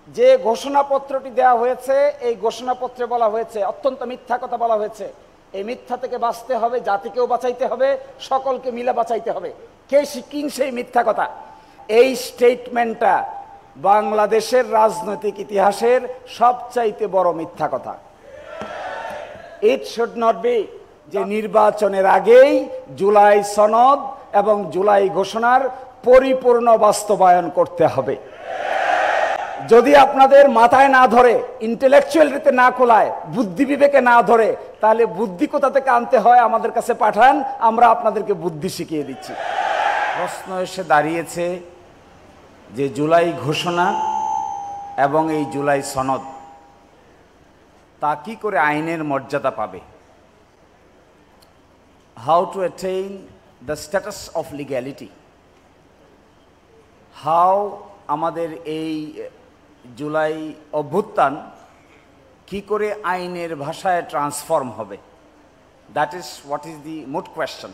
যে ঘোষণাপত্রটি দেওয়া হয়েছে, এই ঘোষণাপত্রে বলা হয়েছে, অত্যন্ত মিথ্যা কথা বলা হয়েছে। এই মিথ্যা থেকে বাঁচতে হবে, জাতিকেও বাঁচাইতে হবে, সকলকে মিলে বাঁচাইতে হবে। কে শিকিং সেই মিথ্যা কথা? এই স্টেটমেন্টটা বাংলাদেশের রাজনৈতিক ইতিহাসের সবচাইতে বড় মিথ্যা কথা। ইট শুড নট বি যে নির্বাচনের আগেই জুলাই সনদ এবং জুলাই ঘোষণার পরিপূর্ণ বাস্তবায়ন করতে হবে। যদি আপনাদের মাথায় না ধরে, ইন্টেলেকচুয়ালিতে না খোলায়, বুদ্ধি বিবেকে না ধরে, তাহলে বুদ্ধি কোথা থেকে আনতে হয় আমাদের কাছে পাঠান, আমরা আপনাদেরকে বুদ্ধি শিখিয়ে দিচ্ছি। প্রশ্ন এসে দাঁড়িয়েছে যে জুলাই ঘোষণা এবং এই জুলাই সনদ তা কি করে আইনের মর্যাদা পাবে? How to attain the status of legality, how আমাদের এই জুলাই অভ্যুত্থান কি করে আইনের ভাষায় ট্রান্সফর্ম হবে, that is what is the মোট কোয়েশ্চন।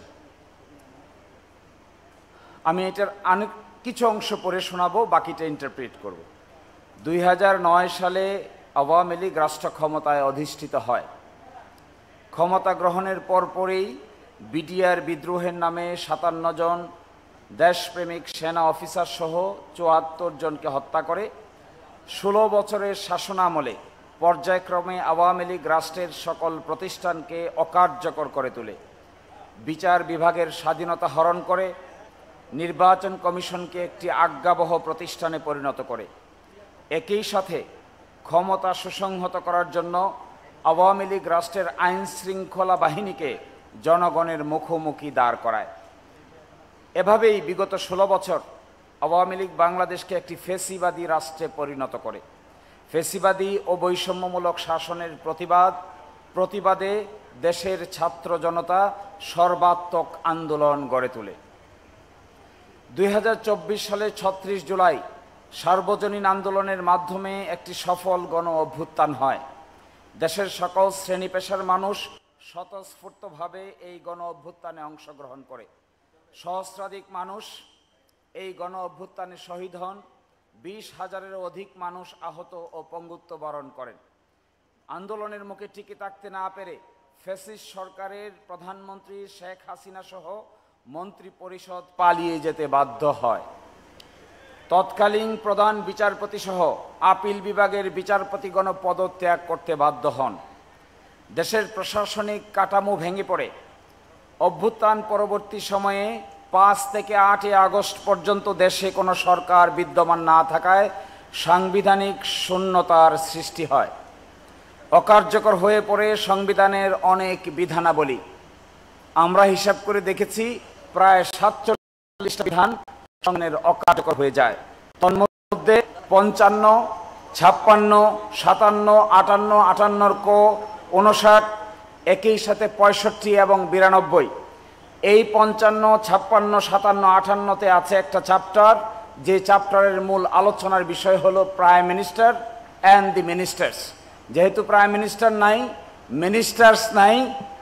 আমি এটার অনেক কিছু অংশ পড়ে শোনাবো, বাকিটা ইন্টারপ্রিট করব। 2009 সালে আওয়ামী লীগ রাষ্ট্র ক্ষমতায় অধিষ্ঠিত হয়। ক্ষমতা গ্রহণের পরপরই বিডিআর বিদ্রোহের নামে 57 জন দেশপ্রেমিক সেনা অফিসার সহ 74 জনকে হত্যা করে 16 বছরের শাসনামলে পর্যায়ক্রমে আওয়ামী লীগ রাষ্ট্রের সকল প্রতিষ্ঠানকে অকার্যকর করে তোলে, বিচার বিভাগের স্বাধীনতা হরণ করে, নির্বাচন কমিশনকে একটি আজ্ঞাবহ প্রতিষ্ঠানে পরিণত করে। একই সাথে ক্ষমতা সুসংহত করার জন্য আওয়ামী লীগ রাষ্ট্রের আইন শৃঙ্খলা বাহিনীকে জনগণের মুখোমুখি দাঁড় করায়। এভাবেই বিগত 16 বছর আওয়ামী লীগ বাংলাদেশকে একটি ফ্যাসিবাদী রাষ্ট্রে পরিণত করে। ফ্যাসিবাদী ও বৈষম্যমূলক শাসনের প্রতিবাদে দেশের ছাত্র জনতা সর্বাত্মক আন্দোলন গড়ে তোলে। 2024 সালের 36 জুলাই সার্বজনীন আন্দোলনের মাধ্যমে একটি সফল গণ অভ্যুত্থান হয়। দেশের সকল শ্রেণী পেশার মানুষ স্বতঃস্ফূর্তভাবে এই গণ অভ্যুত্থানে অংশগ্রহণ করে। সহস্রাধিক মানুষ এই গণ অভ্যুত্থানে শহীদ হন, 20,000-এরও অধিক মানুষ আহত ও পঙ্গুত্ব বরণ করেন। আন্দোলনের মুখে টিকে থাকতে না পেরে ফ্যাসিস্ট সরকারের প্রধানমন্ত্রী শেখ হাসিনা সহ মন্ত্রী পরিষদ পালিয়ে যেতে বাধ্য হয়। তৎকালীন প্রধান বিচারপতি সহ আপিল বিভাগের বিচারপতিগণ পদত্যাগ করতে বাধ্য হন। দেশের প্রশাসনিক কাঠামো ভেঙে পড়ে। অভ্যুত্থান পরবর্তী সময়ে 5 থেকে 8 আগস্ট পর্যন্ত দেশে কোনো সরকার বিদ্যমান না থাকায় সাংবিধানিক শূন্যতার সৃষ্টি হয়। অকার্যকর হয়ে পড়ে সংবিধানের অনেক বিধানাবলী। আমরা হিসাব করে দেখেছি প্রায় 47টা বিধান সংবিধানের অকার্যকর হয়ে যায়। তন্মধ্যে 55, 56, 57, 58, 58 ক, 59, একই সাথে 65 এবং 92। এই 55, 56, 57, 58-তে আছে একটা চ্যাপ্টার, যে চ্যাপ্টারের মূল আলোচনার বিষয় হলো prime minister and the ministers. যেহেতু প্রাইম মিনিস্টার নাই, মিনিস্টার্স নাই,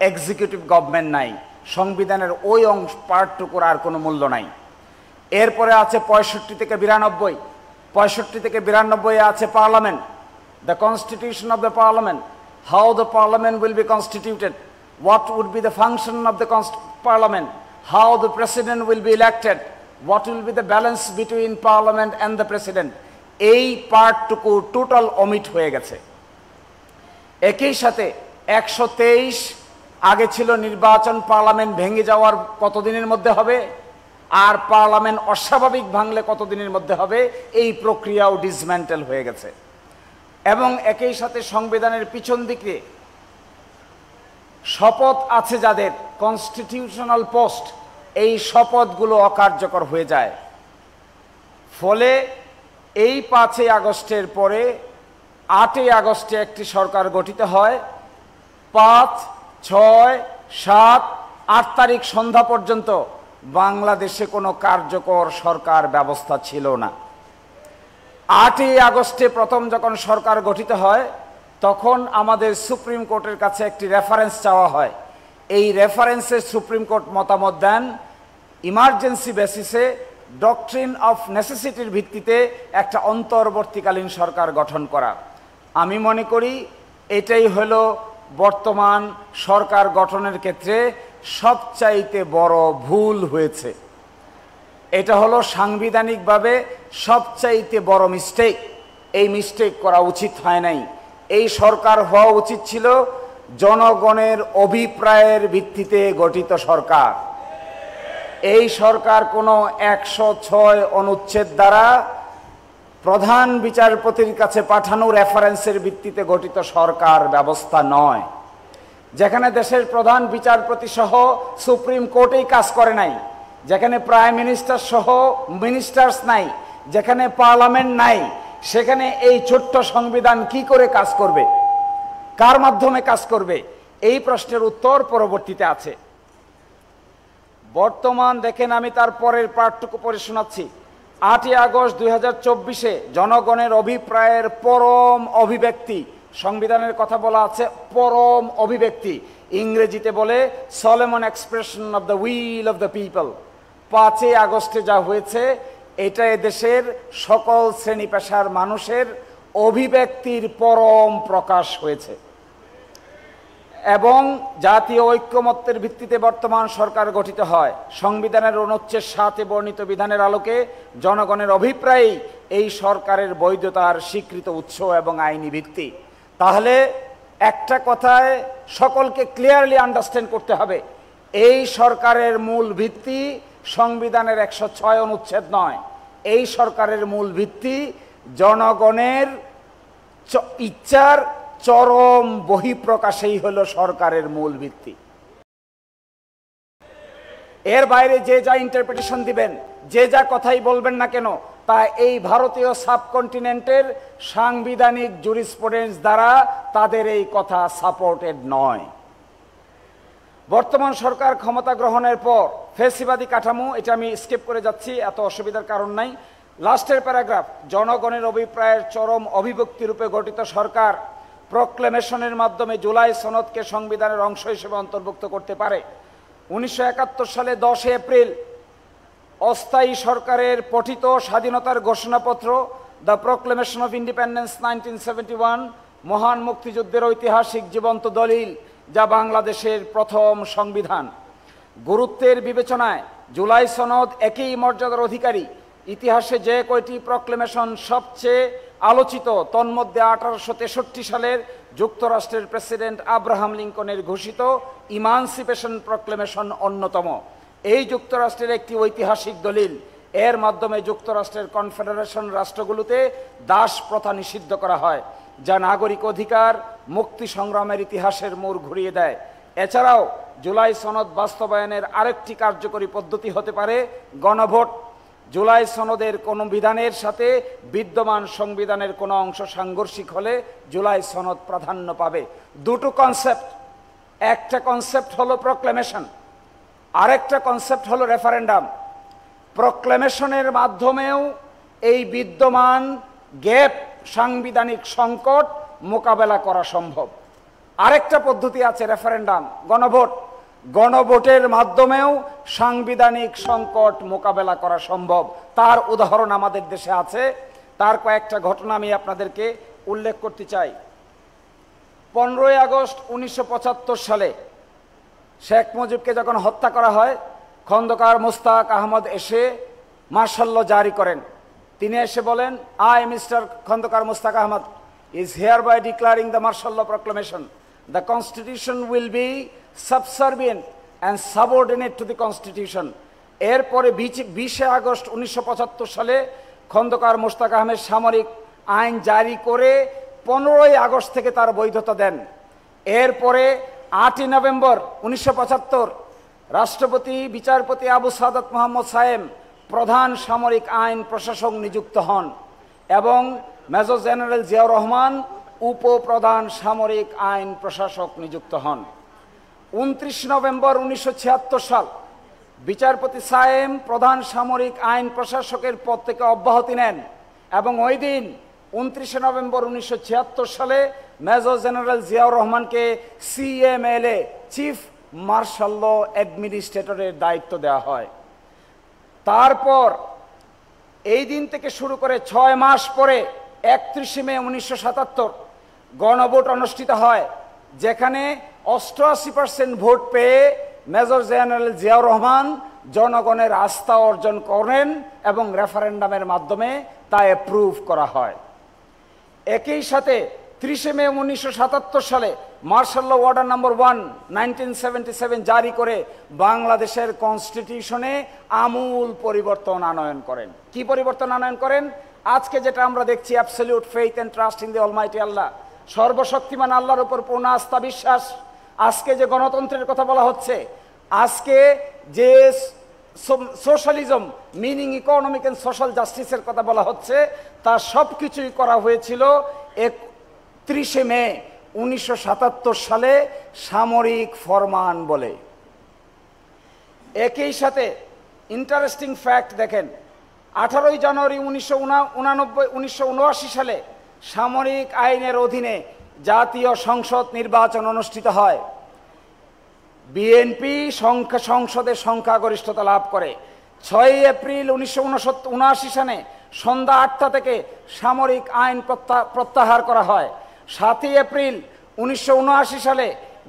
এক্সিকিউটিভ গভর্নমেন্ট নাই, সংবিধানের ওই অংশ পার্টটুকুর আর কোনো মূল্য নাই। এরপরে আছে 65 থেকে 92। 65 থেকে 92-এ আছে parliament, the constitution of the parliament, how the parliament will be constituted, what would be the function of the parliament, how the president will be elected, what will be the balance between parliament and the president। এই পার্টটুকু total omit হয়ে গেছে। একই সাথে 123 আগে ছিল নির্বাচন parliament ভেঙে যাওয়ার কতদিনের মধ্যে হবে, আর পার্লামেন্ট অস্বাভাবিক ভাঙলে কতদিনের মধ্যে হবে, এই প্রক্রিয়াও ডিসম্যান্টেল হয়ে গেছে। এবং একই সাথে সংবিধানের পিছন দিকে শপথ আছে যাদের, কনস্টিটিউশনাল পোস্ট, এই শপথগুলো অকার্যকর হয়ে যায়। ফলে এই 5 আগস্টের পরে 8 আগস্টে একটি সরকার গঠিত হয়। 5, 6, 7, 8 তারিখ সন্ধ্যা পর্যন্ত বাংলাদেশে কোনো কার্যকর সরকার ব্যবস্থা ছিল না। 8 আগস্টে প্রথম যখন সরকার গঠিত হয়, তখন আমাদের সুপ্রিম কোর্টের কাছে একটি রেফারেন্স চাওয়া হয়। এই রেফারেন্সে সুপ্রিম কোর্ট মতামত দেন ইমার্জেন্সি বেসিসে ডক্ট্রিন অফ নেসেসিটির ভিত্তিতে একটা অন্তর্বর্তীকালীন সরকার গঠন করা। আমি মনে করি এটাই হলো বর্তমান সরকার গঠনের ক্ষেত্রে সবচাইতে বড় ভুল হয়েছে। এটা হলো সাংবিধানিকভাবে সবচাইতে বড় মিস্টেক। এই মিস্টেক করা উচিত হয় নাই। এই সরকার হওয়া উচিত ছিল জনগণের অভিপ্রায়ের ভিত্তিতে গঠিত সরকার। এই সরকার কোনো 106 অনুচ্ছেদ দ্বারা প্রধান বিচারপতির কাছে পাঠানো রেফারেন্সের ভিত্তিতে গঠিত সরকার ব্যবস্থা নয়, যেখানে দেশের প্রধান বিচারপতি সহ সুপ্রিম কোর্টেই কাজ করে নাই, যেখানে প্রাইম মিনিস্টার সহ মিনিস্টার্স নাই, যেখানে পার্লামেন্ট নাই, সেখানে এই ছোট্ট সংবিধান কি করে কাজ করবে, কার মাধ্যমে কাজ করবে? এই প্রশ্নের উত্তর পরবর্তীতে আছে। বর্তমান দেখেন, আমি তার পরের পার্টটুকু পড়ে শোনাচ্ছি। 8ই আগস্ট 2024 জনগণের অভিপ্রায়ের পরম অভিব্যক্তি, সংবিধানের কথা বলা আছে পরম অভিব্যক্তি, ইংরেজিতে বলে solemn expression of the will of the people. 5ই আগস্টে যা হয়েছে এটা দেশের সকল শ্রেণী পেশার মানুষের অভিব্যক্তির পরম প্রকাশ হয়েছে এবং জাতীয় ঐক্যমত্যের ভিত্তিতে বর্তমান সরকার গঠিত হয়। সংবিধানের অনুচ্ছেদ 7 বর্ণিত বিধানের আলোকে জনগণের অভিপ্রায়ই এই সরকারের বৈধতার স্বীকৃত উৎস এবং আইনি ভিত্তি। তাহলে একটা কথায় সকলকে ক্লিয়ারলি আন্ডারস্ট্যান্ড করতে হবে, এই সরকারের মূল ভিত্তি সংবিধানের 106 অনুচ্ছেদ নয়। এই সরকারের মূল ভিত্তি জনগণের ইচ্ছার চরম বহিঃপ্রকাশেই হলো সরকারের মূল ভিত্তি। এর বাইরে যে যা ইন্টারপ্রিটেশন দিবেন, যে যা কথাই বলবেন না কেন, তা এই ভারতীয় সাবকন্টিনেন্টের সাংবিধানিক জুরিসপ্রুডেন্স দ্বারা তাদের এই কথা সাপোর্টেড নয়। বর্তমান সরকার ক্ষমতা গ্রহণের পর ফ্যাসিবাদী কাঠামো, এটা আমি স্কিপ করে যাচ্ছি, এত অসুবিধার কারণ নাই। লাস্টের প্যারাগ্রাফ, জনগণের অভিপ্রায়ের চরম অভিব্যক্তি রূপে গঠিত সরকার প্রক্লেমেশনের মাধ্যমে জুলাই সনদকে সংবিধানের অংশ হিসেবে অন্তর্ভুক্ত করতে পারে। 1971 সালে 10 এপ্রিল অস্থায়ী সরকারের পঠিত স্বাধীনতার ঘোষণাপত্র দ্য প্রক্লেমেশন অফ ইন্ডিপেন্ডেন্স 1971 মহান মুক্তিযুদ্ধের ঐতিহাসিক জীবন্ত দলিল, যা বাংলাদেশের প্রথম সংবিধান। গুরুত্বের বিবেচনায় জুলাই সনদ একই মর্যাদার অধিকারী। ইতিহাসে যে কয়টি প্রক্লেমেশন সবচেয়ে আলোচিত, তন্মধ্যে 1863 সালের যুক্তরাষ্ট্রের প্রেসিডেন্ট আব্রাহাম লিঙ্কনের ঘোষিত ইমানসিপেশন প্রক্লেমেশন অন্যতম। এই যুক্তরাষ্ট্রের একটি ঐতিহাসিক দলিল, এর মাধ্যমে যুক্তরাষ্ট্রের কনফেডারেশন রাষ্ট্রগুলোতে দাস প্রথা নিষিদ্ধ করা হয়, যা নাগরিক অধিকার মুক্তি সংগ্রামের ইতিহাসের মোড় ঘুরিয়ে দেয়। এছাড়াও জুলাই সনদ বাস্তবায়নের আরেকটি কার্যকরী পদ্ধতি হতে পারে গণভোট। জুলাই সনদের কোনো বিধানের সাথে বিদ্যমান সংবিধানের কোনো অংশ সাংঘর্ষিক হলে জুলাই সনদ প্রাধান্য পাবে। দুটো কনসেপ্ট, একটা কনসেপ্ট হলো প্রক্লেমেশন, আরেকটা কনসেপ্ট হলো রেফারেন্ডাম। প্রক্লেমেশনের মাধ্যমেও এই বিদ্যমান গ্যাপ, সাংবিধানিক সংকট মোকাবেলা করা সম্ভব। আরেকটা পদ্ধতি আছে রেফারেন্ডাম, গণভোট। গণভোটের মাধ্যমেও সাংবিধানিক সংকট মোকাবেলা করা সম্ভব। তার উদাহরণ আমাদের দেশে আছে। তার কয়েকটা ঘটনা আমি আপনাদেরকে উল্লেখ করতে চাই। 15ই আগস্ট 1975 সালে শেখ মুজিবকে যখন হত্যা করা হয়, খন্দকার মোস্তাক আহমদ এসে মার্শাল ল জারি করেন। তিনি এসে বলেন, I mister Khondaker Mostaq Ahmad is hereby declaring the martial law proclamation. The constitution will be subservient and subordinate to the constitution. এরপরে 20 আগস্ট 1975 সালে খন্দকার মোস্তাক আহমেদ সামরিক আইন জারি করে 15ই আগস্ট থেকে তার বৈধতা দেন। এরপরে 8ই নভেম্বর 1975 রাষ্ট্রপতি বিচারপতি আবু সাদাত মোহাম্মদ সায়েম প্রধান সামরিক আইন প্রশাসক নিযুক্ত হন এবং মেজর জেনারেল জিয়াউর রহমান উপপ্রধান সামরিক আইন প্রশাসক নিযুক্ত হন। 29 নভেম্বর 1976 সাল বিচারপতি সায়েম প্রধান সামরিক আইন প্রশাসকের পদ থেকে অব্যাহতি নেন এবং ওই দিন 29 নভেম্বর 1976 সালে মেজর জেনারেল জিয়াউর রহমানকে CMLA চিফ মার্শাল ল অ্যাডমিনিস্ট্রেটরের দায়িত্ব দেওয়া হয়। তারপর এই দিন থেকে শুরু করে 6 মাস পরে 31 মে 1977 গণভোট অনুষ্ঠিত হয়, যেখানে 88% ভোট পেয়ে মেজর জেনারেল জিয়াউর রহমান জনগণের আস্থা অর্জন করেন এবং রেফারেন্ডামের মাধ্যমে তা অ্যাপ্রুভ করা হয়। একই সাথে 30 মে 1977 সালে মার্শাল ল অর্ডার নম্বর 1 1977 জারি করে বাংলাদেশের কনস্টিটিউশনে আমূল পরিবর্তন আনয়ন করেন। কি পরিবর্তন আনয়ন করেন? আজকে যেটা আমরা দেখছি, absolute faith and trust in the almighty Allah, সর্বশক্তিমান আল্লাহর উপর পূর্ণ আস্থা বিশ্বাস। আজকে যে গণতন্ত্রের কথা বলা হচ্ছে, আজকে যে socialism meaning economic and social জাস্টিসের কথা বলা হচ্ছে, তা সব কিছুই করা হয়েছিল 31 মে 1977 সালে সামরিক ফরমান বলে। একই সাথে ইন্টারেস্টিং ফ্যাক্ট দেখেন, 18 জানুয়ারি 1979 সালে সামরিক আইনের অধীনে জাতীয় সংসদ নির্বাচন অনুষ্ঠিত হয়। বিএনপি সংসদে সংখ্যাগরিষ্ঠতা লাভ করে। 6 এপ্রিল 1979 সালে সন্ধ্যা 8টা থেকে সামরিক আইন প্রত্যাহার করা হয়। 7 এপ্রিল 1979 সালে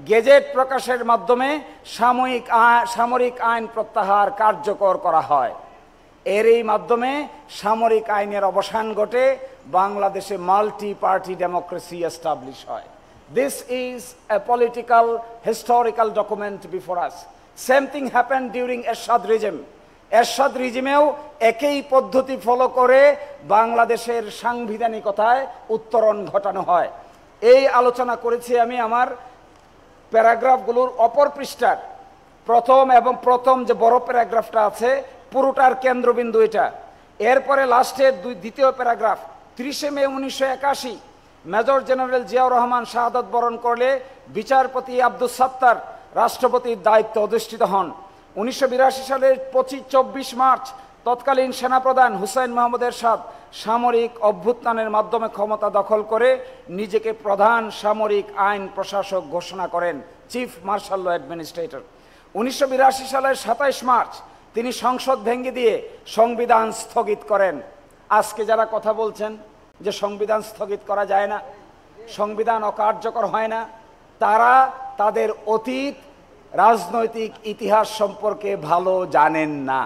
গেজেট প্রকাশের মাধ্যমে সামরিক আইন প্রত্যাহার কার্যকর করা হয়। এরই মাধ্যমে সামরিক আইনের অবসান ঘটে, বাংলাদেশে মাল্টি পার্টি ডেমোক্রেসি এস্টাবলিশ হয়। This is a political historical document before us. Same thing happened during Ershad regime. এরশাদ রিজিমেও একই পদ্ধতি ফলো করে বাংলাদেশের সাংবিধানিকতায় উত্তরণ ঘটানো হয়। এই আলোচনা করেছি আমি আমার প্যারাগ্রাফগুলোর অপর পৃষ্ঠার প্রথম যে বড় প্যারাগ্রাফটা আছে, পুরোটার কেন্দ্রবিন্দু এটা। এরপরে লাস্টের দ্বিতীয় প্যারাগ্রাফ, 30 মে 1981 মেজর জেনারেল জিয়াউর রহমান শাহাদাত বরণ করলে বিচারপতি আব্দুস সাত্তার রাষ্ট্রপতির দায়িত্ব অধিষ্ঠিত হন। 1982 সালের 24 মার্চ তৎকালীন সেনাপ্রধান হুসাইন মোহাম্মদ এরশাদ সামরিক অভ্যুত্থানের মাধ্যমে ক্ষমতা দখল করে নিজেকে প্রধান সামরিক আইন প্রশাসক ঘোষণা করেন, চিফ মার্শাল ল অ্যাডমিনিস্ট্রেটর। 1982 সালের 27 মার্চ তিনি সংসদ ভেঙে দিয়ে সংবিধান স্থগিত করেন। আজকে যারা কথা বলছেন যে সংবিধান স্থগিত করা যায় না, সংবিধান অকার্যকর হয় না, তারা তাদের অতীত রাজনৈতিক ইতিহাস সম্পর্কে ভালো জানেন না।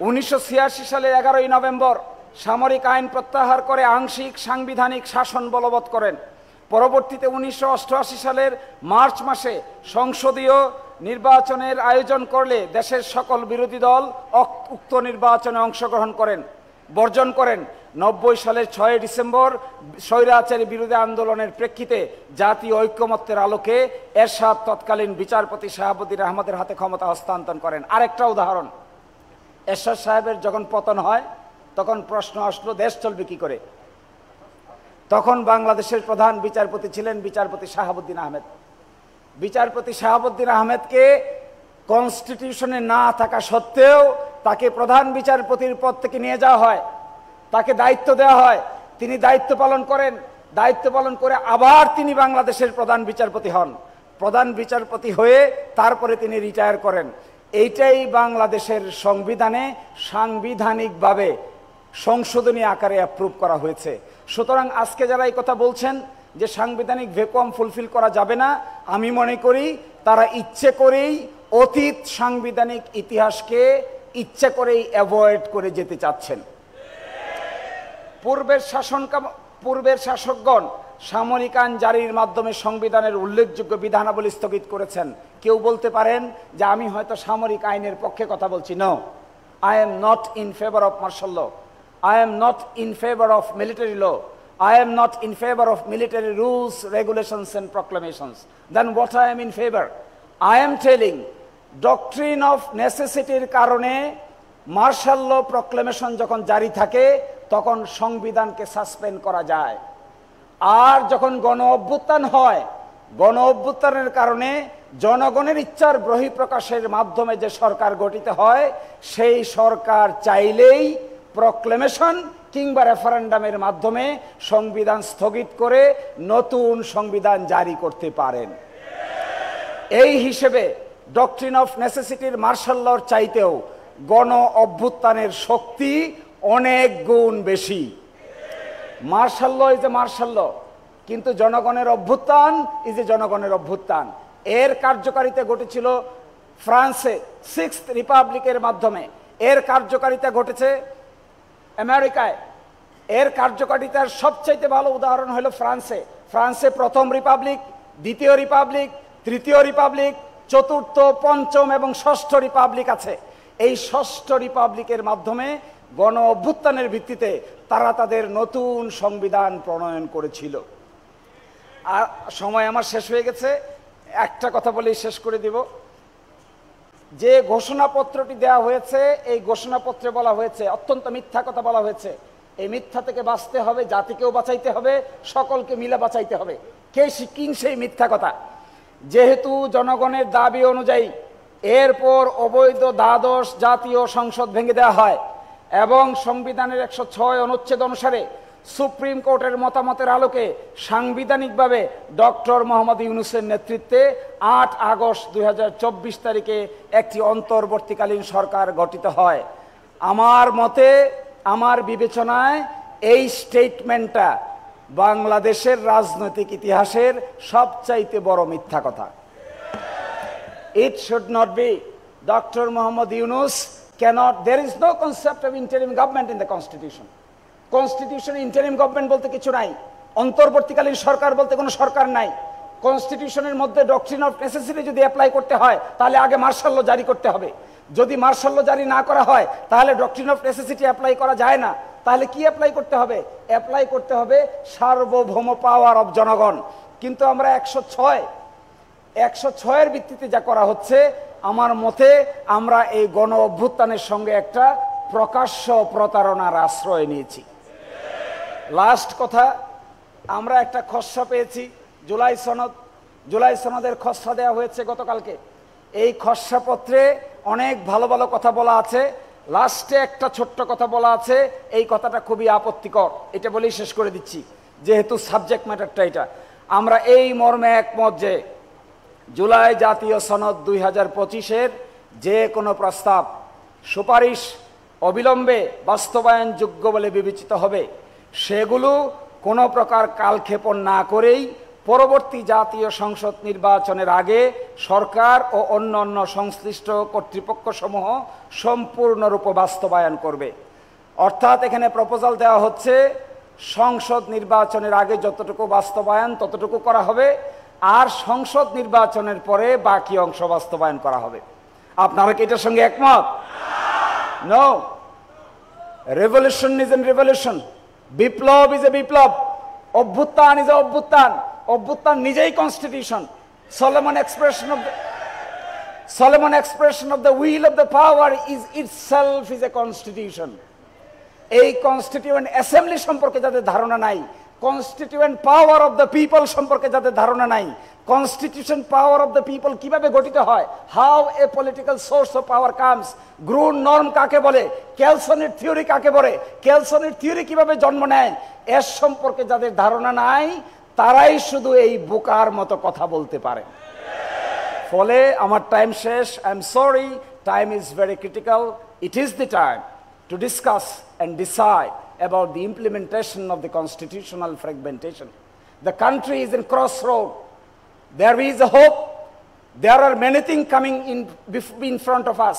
1986 সালের 11 নভেম্বর সামরিক আইন প্রত্যাহার করে আংশিক সাংবিধানিক শাসন বলবৎ করেন। পরবর্তীতে 1988 সালের মার্চ মাসে সংসদীয় নির্বাচনের আয়োজন করলে দেশের সকল বিরোধী দল উক্ত নির্বাচনে অংশগ্রহণ বর্জন করেন। 90 সালের 6 ডিসেম্বর স্বৈরাচারী বিরোধী আন্দোলনের প্রেক্ষিতে জাতীয় ঐক্যমত্যের আলোকে এরশাদ তৎকালীন বিচারপতি শাহাবুদ্দিন আহমদের হাতে ক্ষমতা হস্তান্তর করেন। আরেকটা উদাহরণ, এরশাদ সাহেবের যখন পতন হয় তখন প্রশ্ন আসলো দেশ চলবে কি করে। তখন বাংলাদেশের প্রধান বিচারপতি ছিলেন বিচারপতি শাহাবুদ্দিন আহমেদ। বিচারপতি শাহাবুদ্দিন আহমেদকে কনস্টিটিউশনে না থাকা সত্ত্বেও তাকে প্রধান বিচারপতির পদ থেকে নিয়ে যাওয়া হয়, তাকে দায়িত্ব দেওয়া হয়, তিনি দায়িত্ব পালন করেন। দায়িত্ব পালন করে আবার তিনি বাংলাদেশের প্রধান বিচারপতি হন। প্রধান বিচারপতি হয়ে তারপরে তিনি রিটায়ার করেন। এইটাই বাংলাদেশের সংবিধানে সাংবিধানিকভাবে সংশোধনী আকারে অ্যাপ্রুভ করা হয়েছে। সুতরাং আজকে যারা এই কথা বলছেন যে সাংবিধানিক ভ্যাকুয়াম ফুলফিল করা যাবে না, আমি মনে করি তারা ইচ্ছে করেই অতীত সাংবিধানিক ইতিহাসকে ইচ্ছে করেই অ্যাভয়েড করে যেতে চাচ্ছেন। পূর্বের শাসকগণ সামরিক আইন জারির মাধ্যমে সংবিধানের উল্লেখযোগ্য বিধানাবলী স্থগিত করেছেন। কেউ বলতে পারেন যে আমি হয়তো সামরিক আইনের পক্ষে কথা বলছি। No, I am not in favour of martial law, I am not in favour of military law, I am not in favor of military rules, regulations and proclamations. Then what I am in favor? I am telling doctrine of necessity কারণে martial ল proclamation যখন জারি থাকে তখন সংবিধানকে suspend করা যায়। আর যখন গণ অভ্যুত্থান হয়, গণ অভ্যুত্থানের কারণে জনগণের ইচ্ছার বহিঃপ্রকাশের মাধ্যমে যে সরকার গঠিত হয়, সেই সরকার চাইলেই প্রক্লেমেশন কিংবা রেফারেন্ডামের মাধ্যমে সংবিধান স্থগিত করে নতুন সংবিধান জারি করতে পারেন। এই হিসেবে ডক্ট্রিন অফ নেসেসিটির মার্শাল লর চাইতেও গণ অভ্যুত্থানের শক্তি অনেক গুণ বেশি। Martial law is a martial law, কিন্তু জনগণের অভ্যুত্থান ইজ এ জনগণের অভ্যুত্থান। এর কার্যকারিতা ঘটেছিল ফ্রান্সে 6th রিপাবলিকের মাধ্যমে, এর কার্যকারিতা ঘটেছে আমেরিকায়, এর কার্যকারিতার সবচাইতে ভালো উদাহরণ হলো ফ্রান্সে। ফ্রান্সে প্রথম রিপাবলিক, দ্বিতীয় রিপাবলিক, তৃতীয় রিপাবলিক, চতুর্থ, পঞ্চম এবং ষষ্ঠ রিপাবলিক আছে। এই ষষ্ঠ রিপাবলিকের মাধ্যমে গণ অভ্যুত্থানের ভিত্তিতে তারা তাদের নতুন সংবিধান প্রণয়ন করেছিল। আর সময় আমার শেষ হয়ে গেছে, একটা কথা বলেই শেষ করে দিব। যে ঘোষণাপত্রটি দেওয়া হয়েছে, এই ঘোষণাপত্রে বলা হয়েছে অত্যন্ত মিথ্যা কথা বলা হয়েছে। এই মিথ্যা থেকে বাঁচতে হবে, জাতিকেও বাঁচাইতে হবে, সকলকে মিলে বাঁচাইতে হবে। কে শিখিন সেই মিথ্যা কথা? যেহেতু জনগণের দাবি অনুযায়ী এরপর অবৈধ দ্বাদশ জাতীয় সংসদ ভেঙে দেওয়া হয় এবং সংবিধানের 106 অনুচ্ছেদ অনুসারে সুপ্রিম কোর্টের মতামতের আলোকে সাংবিধানিকভাবে ডক্টর মোহাম্মদ ইউনূসের নেতৃত্বে 8 আগস্ট 2024 তারিখে একটি অন্তর্বর্তীকালীন সরকার গঠিত হয়। আমার মতে, আমার বিবেচনায় এই স্টেটমেন্টটা বাংলাদেশের রাজনৈতিক ইতিহাসের সবচাইতে বড় মিথ্যা কথা। It should not be. Dr. Mohammad Yunus cannot, there is no concept of interim government in the constitution. Constitution interim government বলতে কিছু নাই, অন্তর্বর্তীকালীন সরকার বলতে কোনো সরকার নাই। কনস্টিটিউশনের মধ্যে ডক্ট্রিন অফ নেসেসিটি যদি অ্যাপ্লাই করতে হয় তাহলে আগে মার্শাল ল জারি করতে হবে। যদি মার্শাল ল জারি না করা হয় তাহলে ডক্ট্রিন অফ নেসেসিটি অ্যাপ্লাই করা যায় না। তাহলে কি অ্যাপ্লাই করতে হবে? অ্যাপ্লাই করতে হবে সার্বভৌম পাওয়ার অফ জনগণ। কিন্তু আমরা 106-এর ভিত্তিতে যা করা হচ্ছে, আমার মতে আমরা এই গণ অভ্যুত্থানের সঙ্গে একটা প্রকাশ্য প্রতারণার আশ্রয় নিয়েছি। লাস্ট কথা, আমরা একটা খসড়া পেয়েছি, জুলাই সনদের খসড়া দেওয়া হয়েছে গতকালকে। এই খসড়াপত্রে অনেক ভালো ভালো কথা বলা আছে, লাস্টে একটা ছোট্ট কথা বলা আছে, এই কথাটা খুবই আপত্তিকর। এটা বলেই শেষ করে দিচ্ছি, যেহেতু সাবজেক্ট ম্যাটারটা এটা। আমরা এই মর্মে একমত যে জুলাই জাতীয় সনদ 2025-এর যে কোনো প্রস্তাব, সুপারিশ অবিলম্বে বাস্তবায়নযোগ্য বলে বিবেচিত হবে। সেগুলো কোনো প্রকার কালক্ষেপণ না করেই পরবর্তী জাতীয় সংসদ নির্বাচনের আগে সরকার ও অন্যান্য সংশ্লিষ্ট কর্তৃপক্ষসমূহ সম্পূর্ণরূপে বাস্তবায়ন করবে। অর্থাৎ এখানে প্রপোজাল দেওয়া হচ্ছে সংসদ নির্বাচনের আগে যতটুকু বাস্তবায়ন ততটুকু করা হবে, আর সংসদ নির্বাচনের পরে বাকি অংশ বাস্তবায়ন করা হবে। আপনারা কি এটার সঙ্গে একমত? No. Revolution is an revolution, biplob is a biplob, abhyutthan is a abhyutthan. অভ্যুত্থান নিজেই constitution. Solomon expression of the will of the power is itself is a constitution. এই কনস্টিটিউয়েন্ট অ্যাসেম্বলি সম্পর্কে যাদের ধারণা নাই, constituent power of the people সম্পর্কে যাদের ধারণা নাই, constitution power of the people কিভাবে গঠিত হয়, how a political source of power comes, groan norm কাকে বলে, কেলসনের থিওরি কাকে বলে, কেলসনের থিওরি কিভাবে জন্ম নেয়, এর সম্পর্কে যাদের ধারণা নাই তারাই শুধু এই বোকার মতো কথা বলতে পারে। ফলে আমার টাইম শেষ। I am sorry, time is very critical. It is the time to discuss and decide about the implementation of the constitutional fragmentation. The country is in crossroad. There is a hope. There are many things coming in front of us.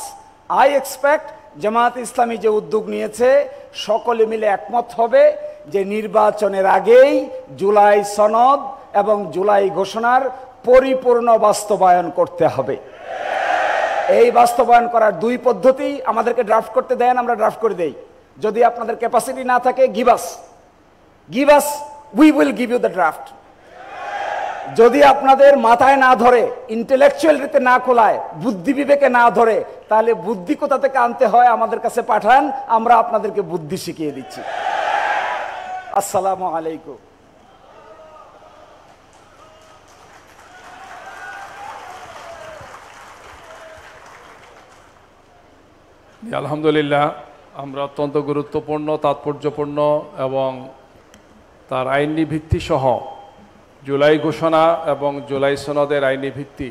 I expect Jamaat Islami যে উদ্যোগ নিয়েছে সকলে মিলে একমত হবে যে নির্বাচনের আগেই জুলাই সনদ এবং জুলাই ঘোষণার পরিপূর্ণ বাস্তবায়ন করতে হবে। এই বাস্তবায়ন করার দুই পদ্ধতি, আমাদেরকে ড্রাফট করতে দেন, আমরা ড্রাফট করে দেই। যদি আপনাদের ক্যাপাসিটি না থাকে, give us, we will give you the draft. যদি আপনাদের মাথায় না ধরে, ইন্টেলেকচুয়ালিতে না খোলায়, বুদ্ধি বিবেকে না ধরে, তাহলে বুদ্ধি কোথা থেকে আনতে হয় আমাদের কাছে পাঠান, আমরা আপনাদেরকে বুদ্ধি শিখিয়ে দিচ্ছি। আসসালামু আলাইকুম। আলহামদুলিল্লাহ, আমরা অত্যন্ত গুরুত্বপূর্ণ, তাৎপর্যপূর্ণ এবং তার আইনি ভিত্তি সহ জুলাই ঘোষণা এবং জুলাই সনদের আইনি ভিত্তি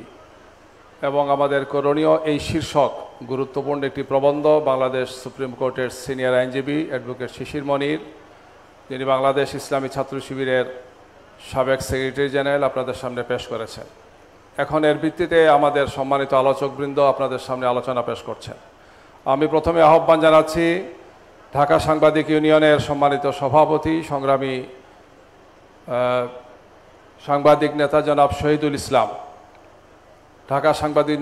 এবং আমাদের করণীয় এই শীর্ষক গুরুত্বপূর্ণ একটি প্রবন্ধ বাংলাদেশ সুপ্রিম কোর্টের সিনিয়র আইনজীবী অ্যাডভোকেট শিশির মনির, যিনি বাংলাদেশ ইসলামী ছাত্র শিবিরের সাবেক সেক্রেটারি জেনারেল, আপনাদের সামনে পেশ করেছেন। এখন এর ভিত্তিতে আমাদের সম্মানিত আলোচকবৃন্দ আপনাদের সামনে আলোচনা পেশ করছেন। আমি প্রথমে আহ্বান জানাচ্ছি ঢাকা সাংবাদিক ইউনিয়নের সম্মানিত সভাপতি, সংগ্রামী সাংবাদিক নেতা জনাব শহীদুল ইসলাম, ঢাকা সাংবাদিক